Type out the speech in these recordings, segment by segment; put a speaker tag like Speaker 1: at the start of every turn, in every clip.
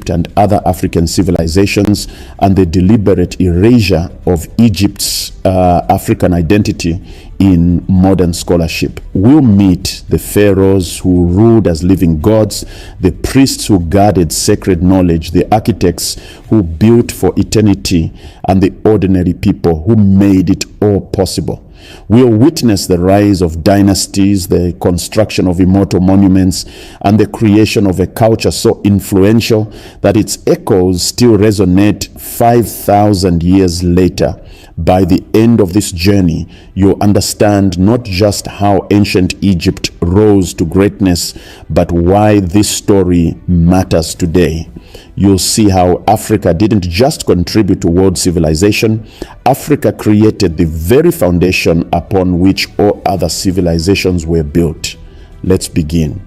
Speaker 1: Egypt and other African civilizations, and the deliberate erasure of Egypt's African identity in modern scholarship. We'll meet the pharaohs who ruled as living gods, the priests who guarded sacred knowledge, the architects who built for eternity, and the ordinary people who made it all possible. We'll witness the rise of dynasties, the construction of immortal monuments, and the creation of a culture so influential that its echoes still resonate 5,000 years later. By the end of this journey, you'll understand not just how ancient Egypt rose to greatness, but why this story matters today. You'll see how Africa didn't just contribute to world civilization. Africa created the very foundation upon which all other civilizations were built. Let's begin.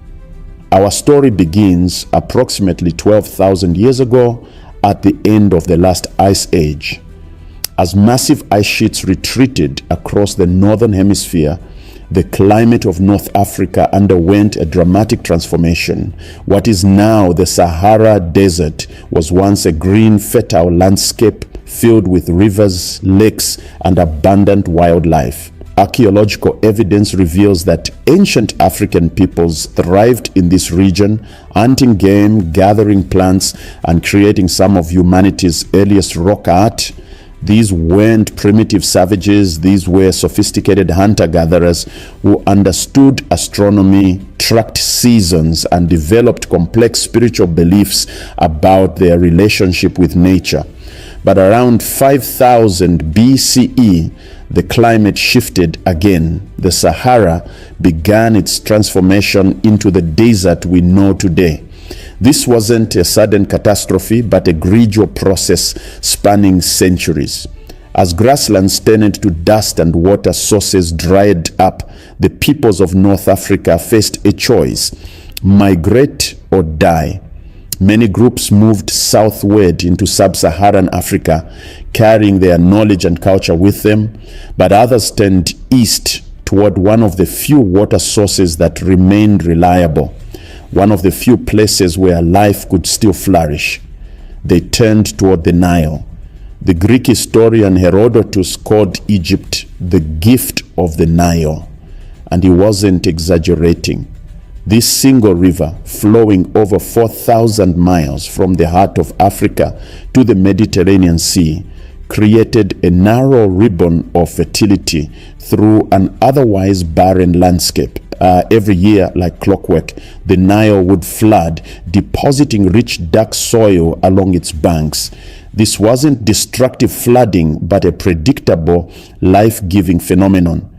Speaker 1: Our story begins approximately 12,000 years ago at the end of the last ice age. As massive ice sheets retreated across the northern hemisphere, the climate of North Africa underwent a dramatic transformation. What is now the Sahara Desert was once a green, fertile landscape filled with rivers, lakes, and abundant wildlife. Archaeological evidence reveals that ancient African peoples thrived in this region, hunting game, gathering plants, and creating some of humanity's earliest rock art. These weren't primitive savages. These were sophisticated hunter-gatherers who understood astronomy, tracked seasons, and developed complex spiritual beliefs about their relationship with nature. But around 5000 BCE, the climate shifted again. The Sahara began its transformation into the desert we know today. This wasn't a sudden catastrophe, but a gradual process spanning centuries. As grasslands turned to dust and water sources dried up, the peoples of North Africa faced a choice: migrate or die. Many groups moved southward into sub-Saharan Africa, carrying their knowledge and culture with them, but others turned east toward one of the few water sources that remained reliable, one of the few places where life could still flourish. They turned toward the Nile. The Greek historian Herodotus called Egypt the gift of the Nile, and he wasn't exaggerating. This single river, flowing over 4,000 miles from the heart of Africa to the Mediterranean Sea, created a narrow ribbon of fertility through an otherwise barren landscape. Every year, like clockwork, the Nile would flood, depositing rich dark soil along its banks. This wasn't destructive flooding, but a predictable, life-giving phenomenon.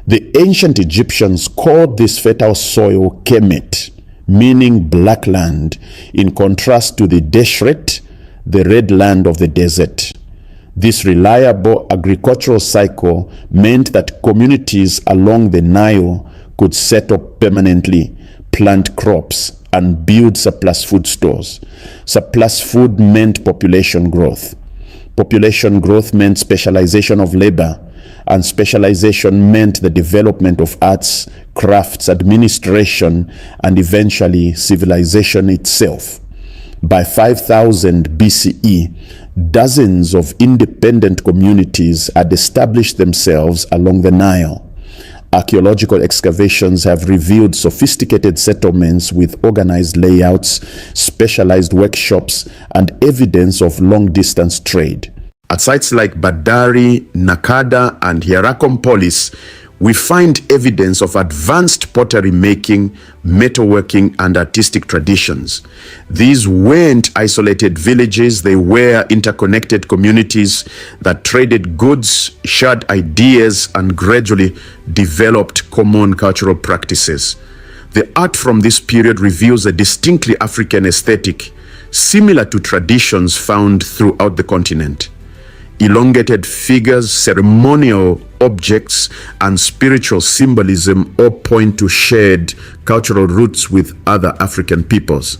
Speaker 1: The ancient Egyptians called this fertile soil Kemet, meaning black land, in contrast to the Deshret, the red land of the desert. This reliable agricultural cycle meant that communities along the Nile could set up permanently, plant crops, and build surplus food stores. Surplus food meant population growth. Population growth meant specialization of labor, and specialization meant the development of arts, crafts, administration, and eventually civilization itself. By 5000 BCE, dozens of independent communities had established themselves along the Nile. Archaeological excavations have revealed sophisticated settlements with organized layouts, specialized workshops, and evidence of long-distance trade. At sites like Badari, Nakada, and Hierakonpolis, we find evidence of advanced pottery making, metalworking, and artistic traditions. These weren't isolated villages, they were interconnected communities that traded goods, shared ideas, and gradually developed common cultural practices. The art from this period reveals a distinctly African aesthetic, similar to traditions found throughout the continent. Elongated figures, ceremonial objects, and spiritual symbolism all point to shared cultural roots with other African peoples.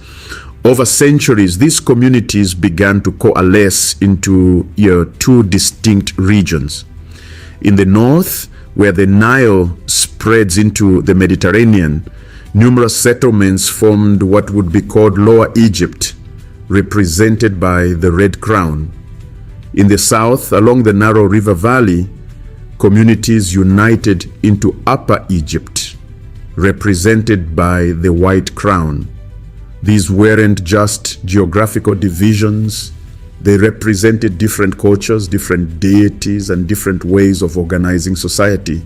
Speaker 1: Over centuries, these communities began to coalesce into two distinct regions. In the north, where the Nile spreads into the Mediterranean, numerous settlements formed what would be called Lower Egypt. represented by the red crown. In the south, along the narrow river valley, communities united into Upper Egypt, represented by the white crown. These weren't just geographical divisions. They represented different cultures, different deities, and different ways of organizing society.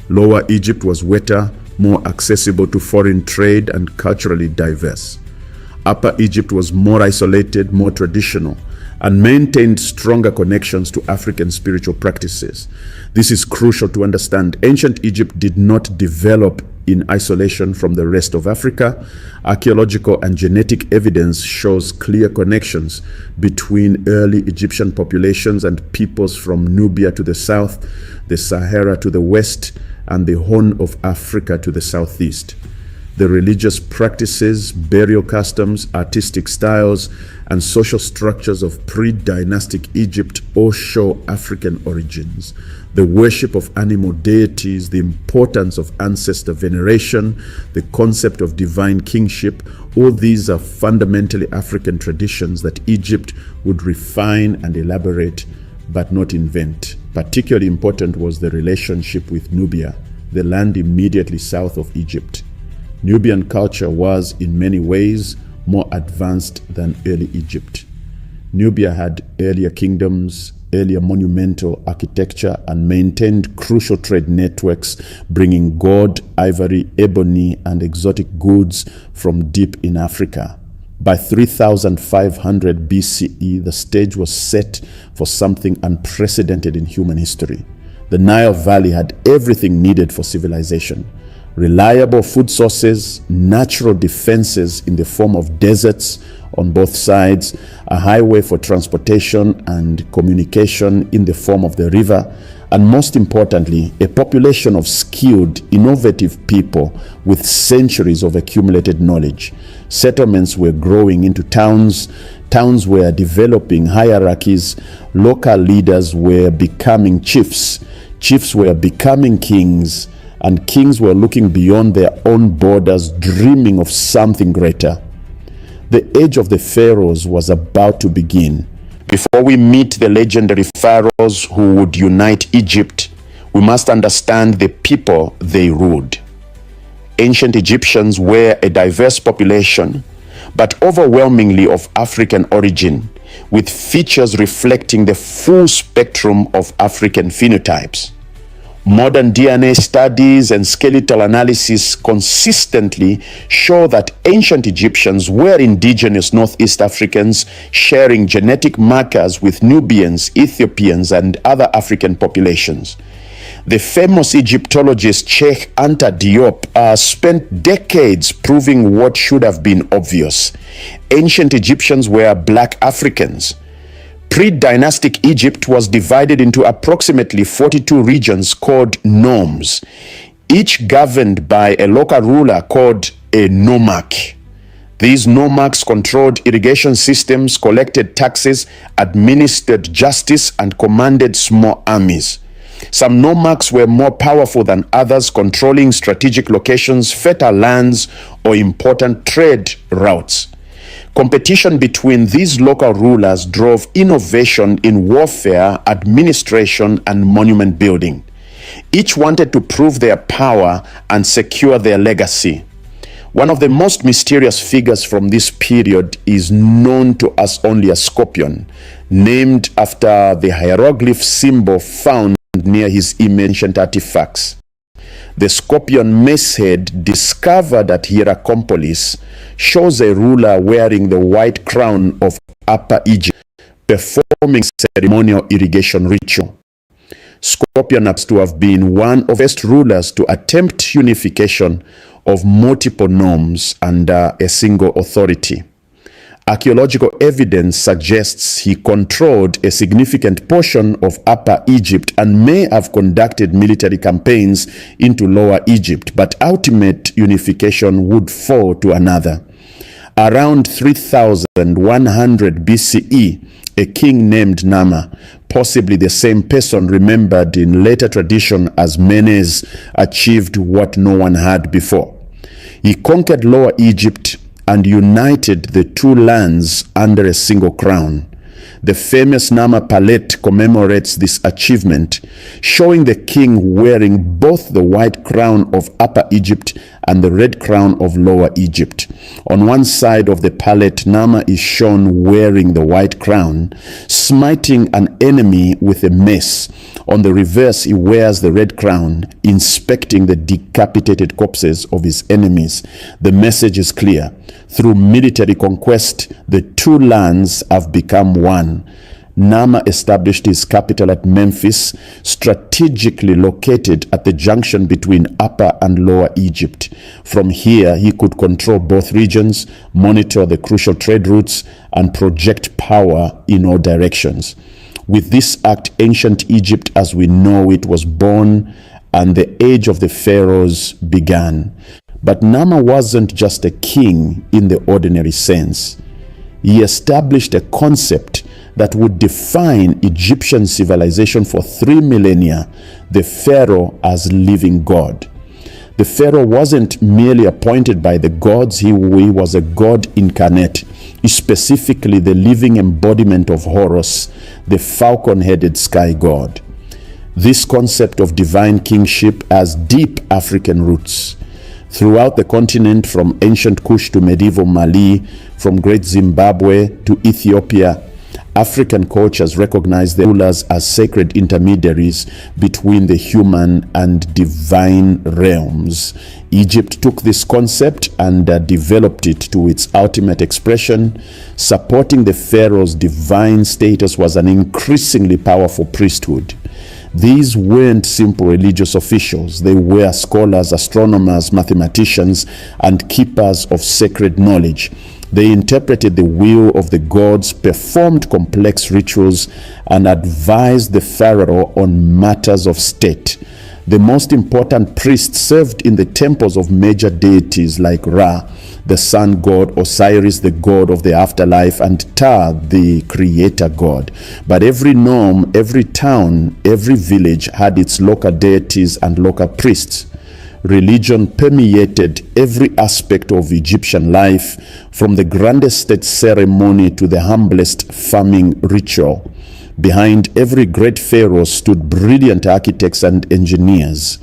Speaker 1: Lower Egypt was wetter, more accessible to foreign trade, and culturally diverse. Upper Egypt was more isolated, more traditional, and maintained stronger connections to African spiritual practices. This is crucial to understand. Ancient Egypt did not develop in isolation from the rest of Africa. Archaeological and genetic evidence shows clear connections between early Egyptian populations and peoples from Nubia to the south, the Sahara to the west, and the Horn of Africa to the southeast. The religious practices, burial customs, artistic styles, and social structures of pre-dynastic Egypt all show African origins. The worship of animal deities, the importance of ancestor veneration, the concept of divine kingship, all these are fundamentally African traditions that Egypt would refine and elaborate, but not invent. Particularly important was the relationship with Nubia, the land immediately south of Egypt. Nubian culture was, in many ways, more advanced than early Egypt. Nubia had earlier kingdoms, earlier monumental architecture, and maintained crucial trade networks, bringing gold, ivory, ebony, and exotic goods from deep in Africa. By 3500 BCE, the stage was set for something unprecedented in human history. The Nile Valley had everything needed for civilization: reliable food sources, natural defenses in the form of deserts on both sides, a highway for transportation and communication in the form of the river, and most importantly, a population of skilled, innovative people with centuries of accumulated knowledge. Settlements were growing into towns, towns were developing hierarchies, local leaders were becoming chiefs, chiefs were becoming kings, and kings were looking beyond their own borders, dreaming of something greater. The age of the pharaohs was about to begin. Before we meet the legendary pharaohs who would unite Egypt, we must understand the people they ruled. Ancient Egyptians were a diverse population, but overwhelmingly of African origin, with features reflecting the full spectrum of African phenotypes. Modern DNA studies and skeletal analysis consistently show that ancient Egyptians were indigenous Northeast Africans sharing genetic markers with Nubians, Ethiopians, and other African populations. The famous Egyptologist Sheikh Anta Diop spent decades proving what should have been obvious. Ancient Egyptians were Black Africans. Pre-dynastic Egypt was divided into approximately 42 regions called nomes, each governed by a local ruler called a nomarch. These nomarchs controlled irrigation systems, collected taxes, administered justice, and commanded small armies. Some nomarchs were more powerful than others, controlling strategic locations, fertile lands, or important trade routes. Competition between these local rulers drove innovation in warfare, administration, and monument building. Each wanted to prove their power and secure their legacy. One of the most mysterious figures from this period is known to us only as Scorpion, named after the hieroglyph symbol found near his ancient artifacts. The scorpion mace head discovered at Hierakonpolis shows a ruler wearing the white crown of Upper Egypt, performing ceremonial irrigation ritual. Scorpion appears to have been one of the first rulers to attempt unification of multiple nomes under a single authority. Archaeological evidence suggests he controlled a significant portion of Upper Egypt and may have conducted military campaigns into Lower Egypt, but ultimate unification would fall to another. Around 3100 BCE, a king named Nama, possibly the same person remembered in later tradition as Menes, achieved what no one had before. He conquered Lower Egypt and united the two lands under a single crown. The famous Nama palette commemorates this achievement, showing the king wearing both the white crown of Upper Egypt and the red crown of Lower Egypt. On one side of the palette, Nama is shown wearing the white crown, smiting an enemy with a mace. On the reverse, he wears the red crown, inspecting the decapitated corpses of his enemies. The message is clear. Through military conquest, the two lands have become one. Nama established his capital at Memphis, strategically located at the junction between Upper and Lower Egypt. From here, he could control both regions, monitor the crucial trade routes, and project power in all directions. With this act, ancient Egypt as we know it was born, and the age of the pharaohs began. But Nama wasn't just a king in the ordinary sense. He established a concept that would define Egyptian civilization for 3 millennia, the pharaoh as living god. The pharaoh wasn't merely appointed by the gods, he was a god incarnate, specifically the living embodiment of Horus, the falcon-headed sky god. This concept of divine kingship has deep African roots. Throughout the continent, from ancient Kush to medieval Mali, from great Zimbabwe to Ethiopia, African cultures recognize the rulers as sacred intermediaries between the human and divine realms. Egypt took this concept and developed it to its ultimate expression. Supporting the pharaoh's divine status was an increasingly powerful priesthood. These weren't simple religious officials. They were scholars, astronomers, mathematicians, and keepers of sacred knowledge. They interpreted the will of the gods, performed complex rituals, and advised the pharaoh on matters of state. The most important priests served in the temples of major deities like Ra, the sun god, Osiris, the god of the afterlife, and Ta, the creator god. But every nome, every town, every village had its local deities and local priests. Religion permeated every aspect of Egyptian life, from the grandest state ceremony to the humblest farming ritual. Behind every great pharaoh stood brilliant architects and engineers.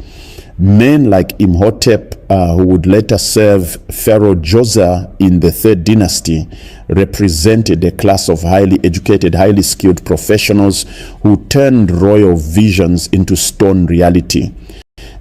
Speaker 1: Men like Imhotep, who would later serve Pharaoh Djoser in the Third Dynasty, represented a class of highly educated, highly skilled professionals who turned royal visions into stone reality.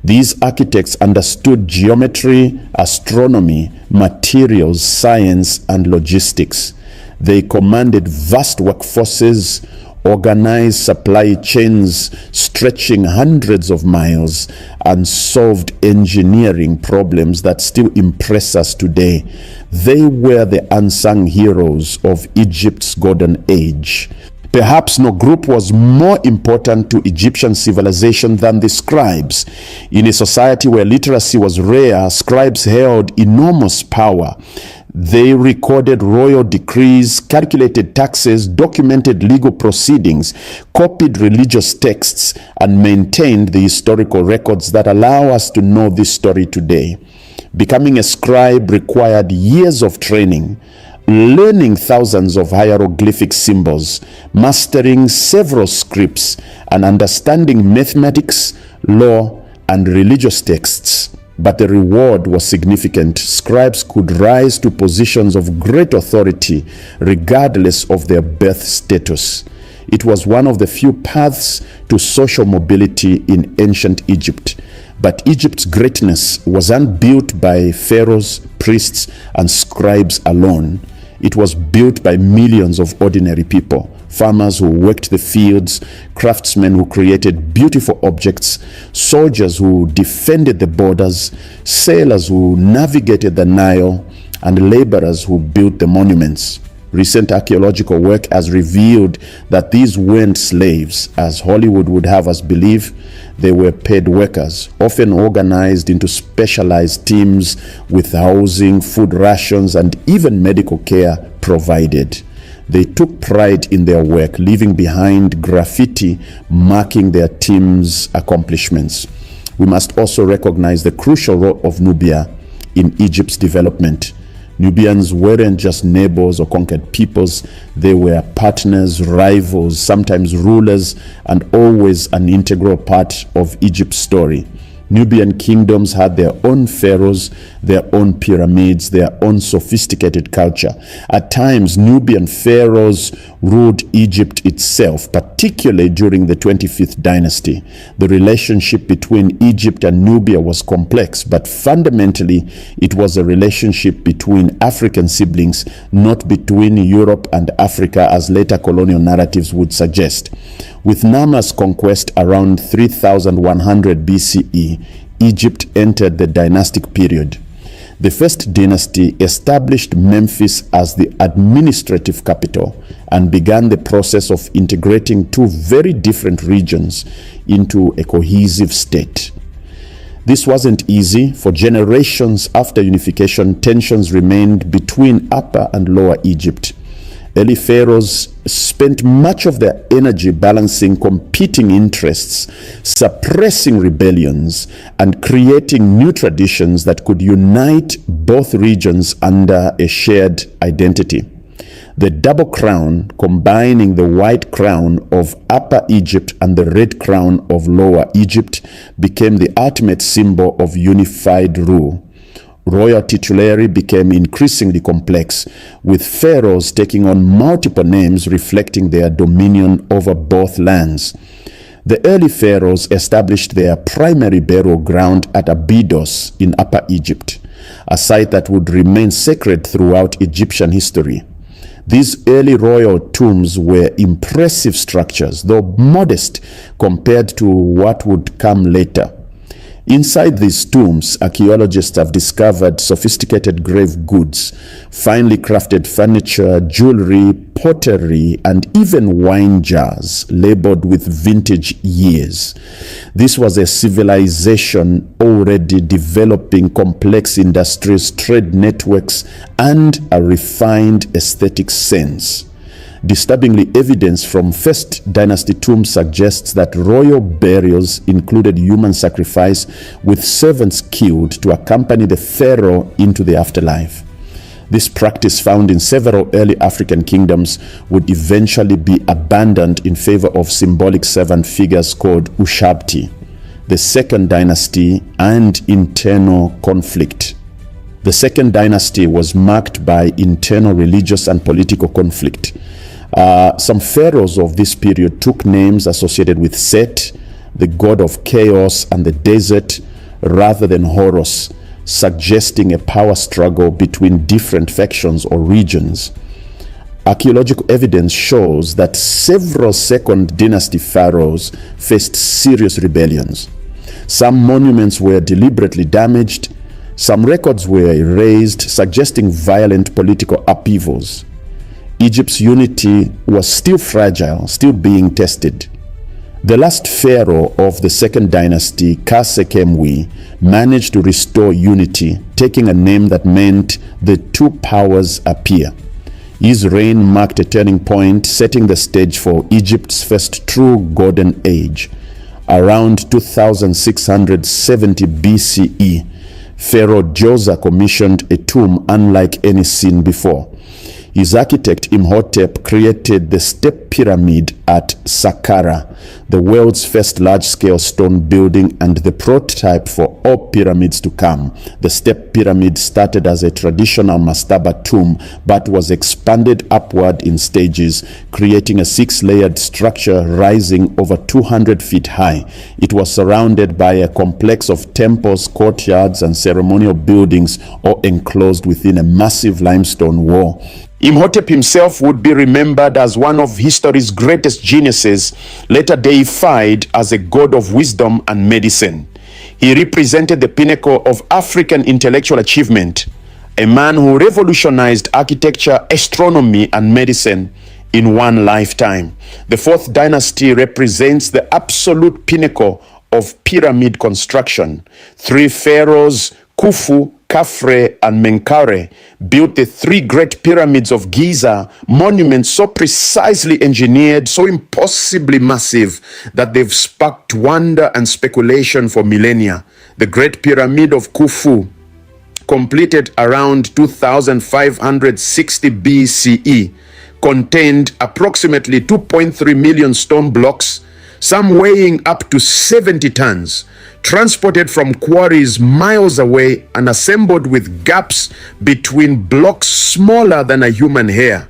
Speaker 1: These architects understood geometry, astronomy, materials, science, and logistics. They commanded vast workforces, organized supply chains stretching hundreds of miles, and solved engineering problems that still impress us today. They were the unsung heroes of Egypt's golden age. Perhaps no group was more important to Egyptian civilization than the scribes. In a society where literacy was rare, scribes held enormous power. They recorded royal decrees, calculated taxes, documented legal proceedings, copied religious texts, and maintained the historical records that allow us to know this story today. Becoming a scribe required years of training, learning thousands of hieroglyphic symbols, mastering several scripts, and understanding mathematics, law, and religious texts. But the reward was significant. Scribes could rise to positions of great authority regardless of their birth status. It was one of the few paths to social mobility in ancient Egypt. But Egypt's greatness wasn't built by pharaohs, priests, and scribes alone. It was built by millions of ordinary people. Farmers who worked the fields, craftsmen who created beautiful objects, soldiers who defended the borders, sailors who navigated the Nile, and laborers who built the monuments. Recent archaeological work has revealed that these weren't slaves, as Hollywood would have us believe. They were paid workers, often organized into specialized teams with housing, food rations, and even medical care provided. They took pride in their work, leaving behind graffiti marking their team's accomplishments. We must also recognize the crucial role of Nubia in Egypt's development. Nubians weren't just neighbors or conquered peoples, they were partners, rivals, sometimes rulers, and always an integral part of Egypt's story. Nubian kingdoms had their own pharaohs, their own pyramids, their own sophisticated culture. At times, Nubian pharaohs ruled Egypt itself, particularly during the 25th dynasty. The relationship between Egypt and Nubia was complex, but fundamentally, it was a relationship between African siblings, not between Europe and Africa, as later colonial narratives would suggest. With Nama's conquest around 3100 BCE, Egypt entered the dynastic period. The first dynasty established Memphis as the administrative capital and began the process of integrating two very different regions into a cohesive state. This wasn't easy. For generations after unification, tensions remained between Upper and Lower Egypt. Early pharaohs spent much of their energy balancing competing interests, suppressing rebellions, and creating new traditions that could unite both regions under a shared identity. The double crown, combining the white crown of Upper Egypt and the red crown of Lower Egypt, became the ultimate symbol of unified rule. Royal titulary became increasingly complex, with pharaohs taking on multiple names reflecting their dominion over both lands. The early pharaohs established their primary burial ground at Abydos in Upper Egypt, a site that would remain sacred throughout Egyptian history. These early royal tombs were impressive structures, though modest compared to what would come later. Inside these tombs, archaeologists have discovered sophisticated grave goods, finely crafted furniture, jewelry, pottery, and even wine jars labeled with vintage years. This was a civilization already developing complex industries, trade networks, and a refined aesthetic sense. Disturbingly, evidence from First Dynasty tombs suggests that royal burials included human sacrifice, with servants killed to accompany the pharaoh into the afterlife. This practice, found in several early African kingdoms, would eventually be abandoned in favor of symbolic servant figures called Ushabti. The Second Dynasty and internal conflict. The Second Dynasty was marked by internal religious and political conflict. Some pharaohs of this period took names associated with Set, the god of chaos and the desert, rather than Horus, suggesting a power struggle between different factions or regions. Archaeological evidence shows that several Second Dynasty pharaohs faced serious rebellions. Some monuments were deliberately damaged, some records were erased, suggesting violent political upheavals. Egypt's unity was still fragile, still being tested. The last pharaoh of the Second Dynasty, Khase-Khemui, managed to restore unity, taking a name that meant the two powers appear. His reign marked a turning point, setting the stage for Egypt's first true golden age. Around 2670 BCE, Pharaoh Djoser commissioned a tomb unlike any seen before. His architect Imhotep created the Step Pyramid at Saqqara, the world's first large-scale stone building and the prototype for all pyramids to come. The Step Pyramid started as a traditional mastaba tomb but was expanded upward in stages, creating a six-layered structure rising over 200 feet high. It was surrounded by a complex of temples, courtyards, and ceremonial buildings, all enclosed within a massive limestone wall. Imhotep himself would be remembered as one of history's greatest geniuses, later deified as a god of wisdom and medicine. He represented the pinnacle of African intellectual achievement, a man who revolutionized architecture, astronomy, and medicine in one lifetime. The Fourth Dynasty represents the absolute pinnacle of pyramid construction. Three pharaohs, Khufu, Khafre, and Menkaure, built the three great pyramids of Giza, monuments so precisely engineered, so impossibly massive, that they've sparked wonder and speculation for millennia. The Great Pyramid of Khufu completed around 2560 BCE, contained approximately 2.3 million stone blocks, some weighing up to 70 tons, transported from quarries miles away and assembled with gaps between blocks smaller than a human hair.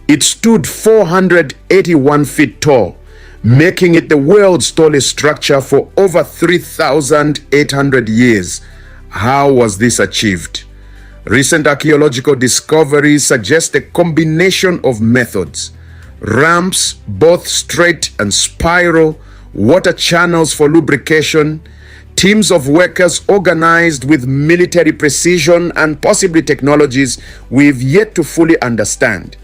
Speaker 1: It stood 481 feet tall, making it the world's tallest structure for over 3,800 years. How was this achieved? Recent archaeological discoveries suggest a combination of methods: ramps, both straight and spiral, water channels for lubrication, teams of workers organized with military precision, and possibly technologies we've yet to fully understand.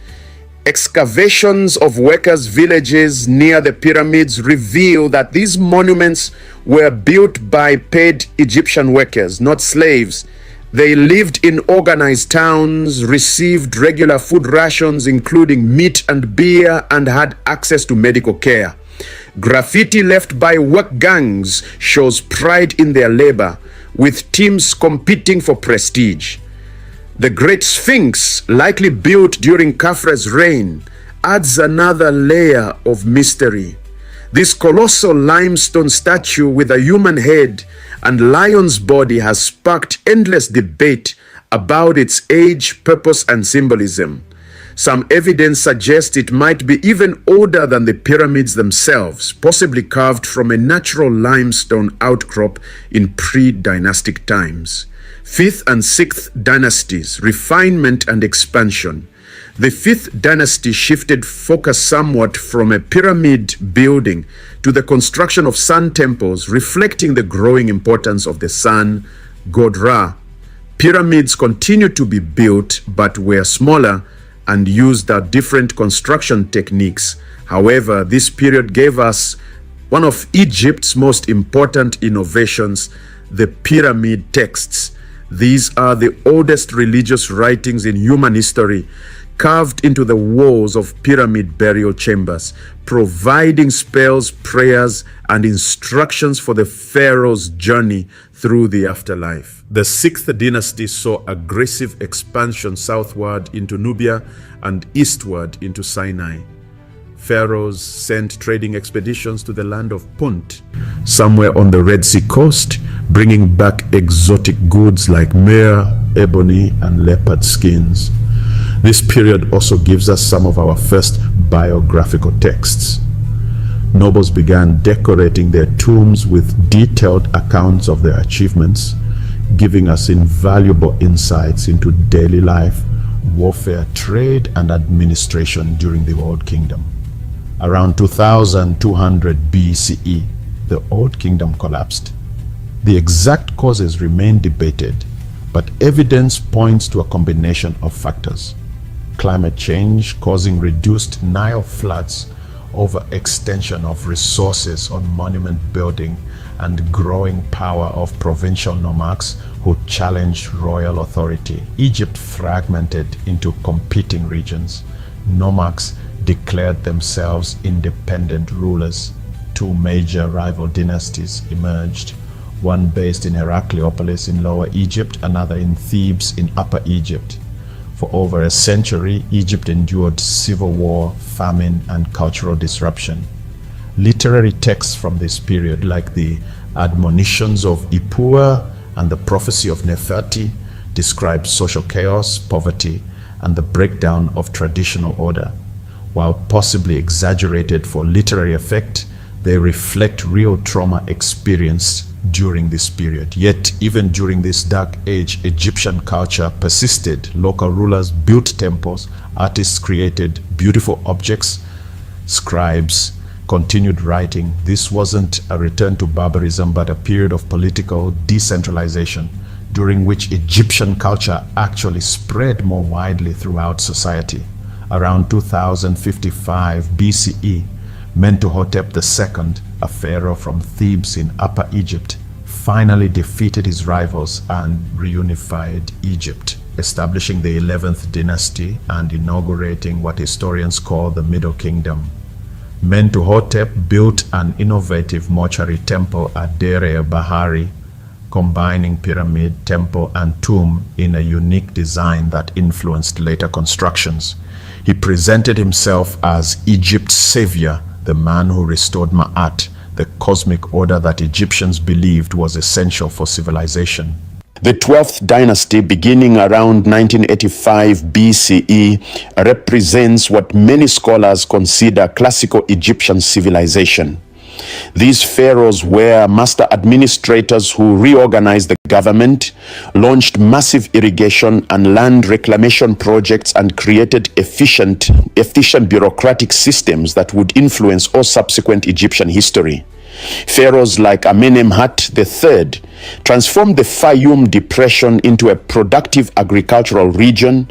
Speaker 1: Excavations of workers' villages near the pyramids reveal that these monuments were built by paid Egyptian workers, not slaves. They lived in organized towns, received regular food rations including meat and beer, and had access to medical care. Graffiti left by work gangs shows pride in their labor, with teams competing for prestige. The Great Sphinx, likely built during Khafre's reign, adds another layer of mystery. This colossal limestone statue with a human head and lion's body has sparked endless debate about its age, purpose, and symbolism. Some evidence suggests it might be even older than the pyramids themselves, possibly carved from a natural limestone outcrop in pre-dynastic times. 5th and 6th dynasties, refinement and expansion. The 5th dynasty shifted focus somewhat from a pyramid building to the construction of sun temples, reflecting the growing importance of the sun god Ra. Pyramids continued to be built but were smaller and used different construction techniques. However, this period gave us one of Egypt's most important innovations, the pyramid texts. These are the oldest religious writings in human history, carved into the walls of pyramid burial chambers, providing spells, prayers, and instructions for the pharaoh's journey through the afterlife. The 6th dynasty saw aggressive expansion southward into Nubia and eastward into Sinai. Pharaohs sent trading expeditions to the land of Punt, somewhere on the Red Sea coast, bringing back exotic goods like myrrh, ebony, and leopard skins. This period also gives us some of our first biographical texts. Nobles began decorating their tombs with detailed accounts of their achievements, giving us invaluable insights into daily life, warfare, trade, and administration during the Old Kingdom. Around 2200 BCE, the Old Kingdom collapsed. The exact causes remain debated, but evidence points to a combination of factors. Climate change causing reduced Nile floods, overextension of resources on monument building, and growing power of provincial nomarchs who challenged royal authority. Egypt fragmented into competing regions. Nomarchs declared themselves independent rulers. Two major rival dynasties emerged, one based in Heracleopolis in Lower Egypt, another in Thebes in Upper Egypt. For over a century, Egypt endured civil war, famine, and cultural disruption. Literary texts from this period, like the Admonitions of Ipuwer and the Prophecy of Neferti, describe social chaos, poverty, and the breakdown of traditional order. While possibly exaggerated for literary effect, they reflect real trauma experienced during this period. Yet, even during this dark age, Egyptian culture persisted. Local rulers built temples, artists created beautiful objects, scribes continued writing. This wasn't a return to barbarism, but a period of political decentralization, during which Egyptian culture actually spread more widely throughout society. Around 2055 BCE, Mentuhotep II, a pharaoh from Thebes in Upper Egypt, finally defeated his rivals and reunified Egypt, establishing the 11th dynasty and inaugurating what historians call the Middle Kingdom. Mentuhotep built an innovative mortuary temple at Deir el Bahari, combining pyramid, temple, and tomb in a unique design that influenced later constructions. He presented himself as Egypt's savior, the man who restored Ma'at, the cosmic order that Egyptians believed was essential for civilization. The 12th dynasty, beginning around 1985 BCE, represents what many scholars consider classical Egyptian civilization. These pharaohs were master administrators who reorganized the government, launched massive irrigation and land reclamation projects, and created efficient bureaucratic systems that would influence all subsequent Egyptian history. Pharaohs like Amenemhat III transformed the Fayum Depression into a productive agricultural region,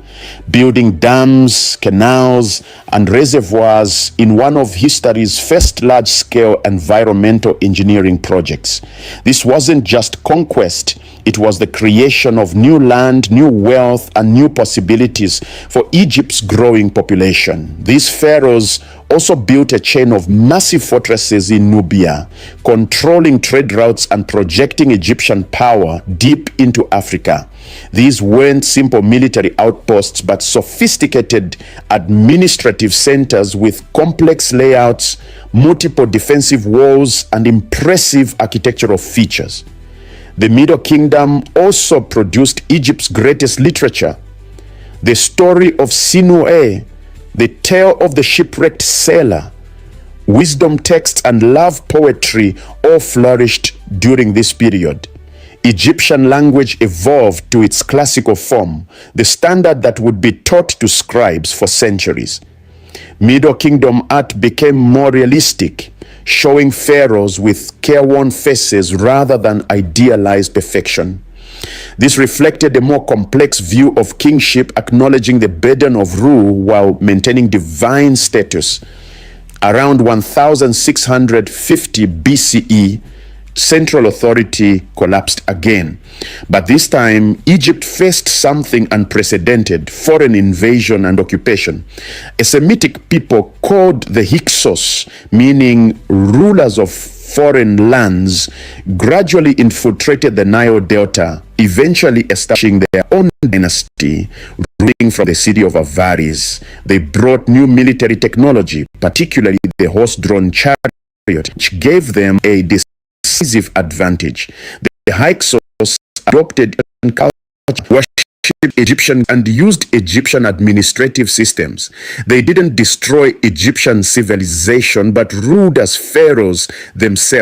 Speaker 1: building dams, canals, and reservoirs in one of history's first large-scale environmental engineering projects. This wasn't just conquest, it was the creation of new land, new wealth, and new possibilities for Egypt's growing population. These pharaohs also built a chain of massive fortresses in Nubia, controlling trade routes and projecting Egyptian power deep into Africa. These weren't simple military outposts, but sophisticated administrative centers with complex layouts, multiple defensive walls, and impressive architectural features. The Middle Kingdom also produced Egypt's greatest literature. The story of Sinuhe, the tale of the shipwrecked sailor, wisdom texts, and love poetry all flourished during this period. Egyptian language evolved to its classical form, the standard that would be taught to scribes for centuries. Middle Kingdom art became more realistic, showing pharaohs with careworn faces rather than idealized perfection. This reflected a more complex view of kingship, acknowledging the burden of rule while maintaining divine status. Around 1650 BCE, central authority collapsed again. But this time, Egypt faced something unprecedented: foreign invasion and occupation. A Semitic people called the Hyksos, meaning rulers of foreign lands, gradually infiltrated the Nile Delta, eventually establishing their own dynasty, ruling from the city of Avaris. They brought new military technology, particularly the horse-drawn chariot, which gave them a decisive advantage. The Hyksos adopted culture, worshipped Egyptian, and used Egyptian administrative systems. They didn't destroy Egyptian civilization, but ruled as pharaohs themselves.